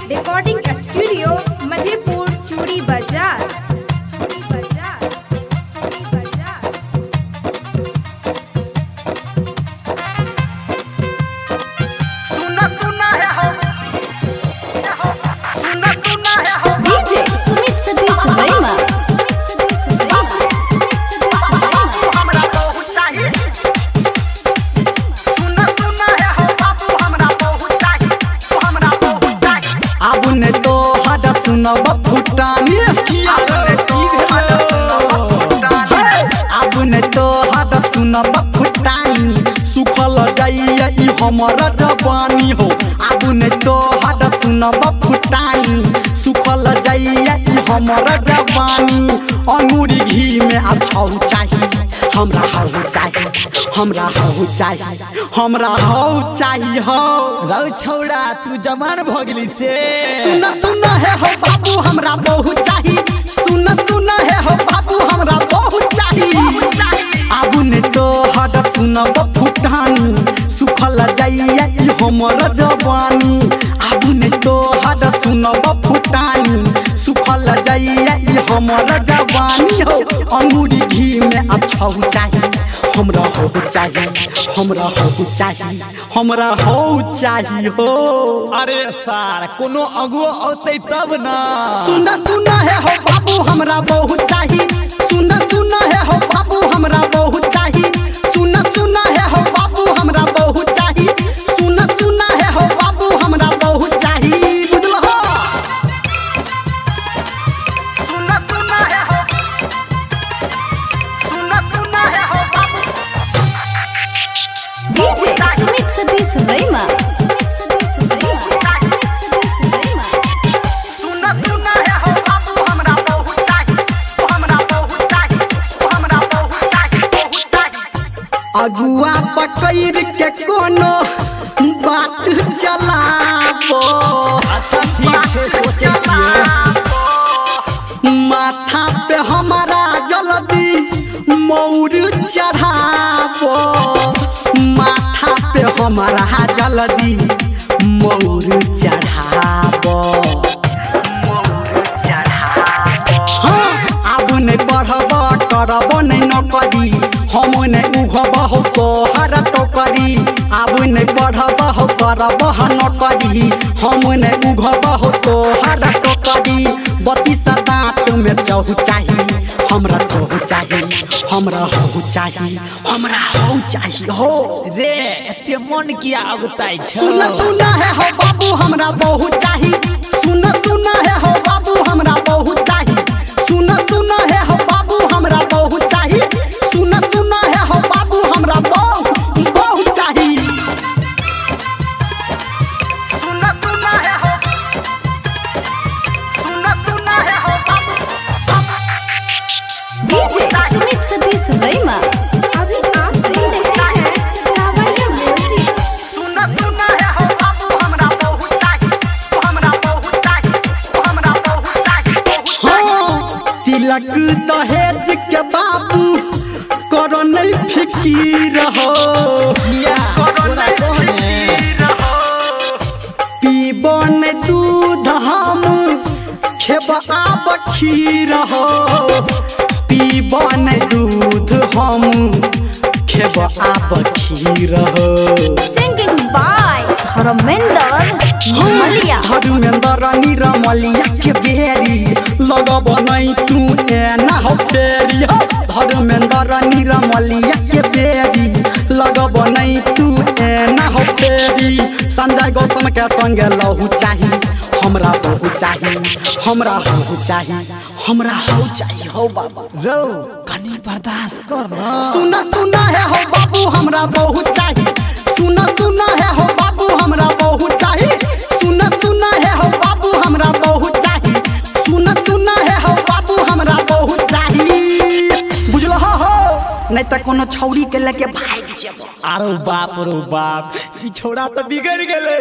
Recording studio Madhepur चूड़ी बाजार। सुनब फुटानी अब ने तो हद सुनब फुटानी सुखल जाइए ई हमर जवानी हो। अब ने तो हद सुनब फुटानी सुखल जाइए ई हमर जवानी। अंगूरी घी में अब छौ चाहिए हमरा हौ चाहिए हमरा हौ चाहिए हमरा हौ चाहिए हो। रौ छौड़ा तू जवान भ गेली से सुन सुन है हो बाबू हमरा बहुत चाहिए। सुन सुन है हो बाबू हमरा बहुत चाहिए। अब ने तो हद सुनब फुटानी सुखल जाइए ई हमर जवानी। अब ने तो हद सुनब फुटानी सुखल जाइए ई हमर जवानी हो। अंगूरी घी में अब छौ चाहिए हमरा हो चाहिए हमरा हो चाहिए हमरा हो चाहिए हो। अरे सार कोनो अगुआ औते तब ना। सुन सुन है हो बाबू हमरा बहुत चाहिए। सुन सुन है हो बाबू हमरा बहुत चाहिए। सुन सुन है हो बाबू हमरा बहुत चाहिए। सुन सुन है हो बाबू हमरा बहुत चाहिए। बुझल हो सुन सुन है हो सुन सुन है हो बाबू DJ Sumit Satish Verma। अगुआ पकड़ के कोनो बात चलाबो। अच्छा ठीक से सोचे छिए माथा पे हमारा जल्दी मौर चढ़ाबो। माथा पे हमारा जल्दी मौर चढ़ाबो। हाँ अब नहीं पढ़ब करब नहीं नौकरी हम नहीं उगब हो तोहर टोकरी। अब नहीं पढ़ब हो करब नौकरी हम नहीं उगब हो तोहर टोकरी। 32 दांत में चहु चाहिए हमरा चहु चाहिए हमरा हो चाहिए हमरा हो चाहिए हो। रे एते मन किया अगताई छ। सुन सुन है हो बाबू हमरा बहुत चाहिए। सुन सुन है हो बाबू हमरा बहुत चाहिए। सुन सुन है हो बाबू हमरा बहुत चाहिए। सुन सुन है हो बाबू हमरा बहुत चाहिए। सुन सुन है हो सुन सुन है हो बाबू DJ Sumit Satish Verma। अभी आप सुन रहे हैं सावरिया म्यूजिक। सुन सुन है हो बाबू हमरा बहुत चाहिए हमरा बहुत चाहिए हमरा बहुत चाहिए। तिलक दहेज के बाबू करो नहीं फिकीर हो। पीबो नहीं दूध हम खेब आब खीर हो। पीबो नहीं दूध हम खेब आब खीर हो। Singing by Dharmendra निरमलिया। धर्मेंद्र निरमलिया के बेरी लगब नहीं तू एना हो फेरी हो। धर्मेंद्र निरमलिया के बेरी लगब नहीं तू एना हो फेरी। संजय गौतम के संगे लहू चाहिए हमरा बहुत चाहिए हमरा हो चाहिए हमरा हो चाहिए हो बाबू। रौ कनी बर्दाश्त कर ना। सुन सुन है हो बाबू हमरा बहुत चाहिए। सुन सुन है हो बाबू हमरा बहुत चाहिए। सुन सुन है हो बाबू हमरा बहुत चाहिए। सुन सुन है हो बाबू हमरा बहुत चाहिए। बुझल हो नहीं तो कोनो छौरी के लेके भाग जेबो। आरो बाप रो बाप ई छोड़ा तो बिगड़ गेले।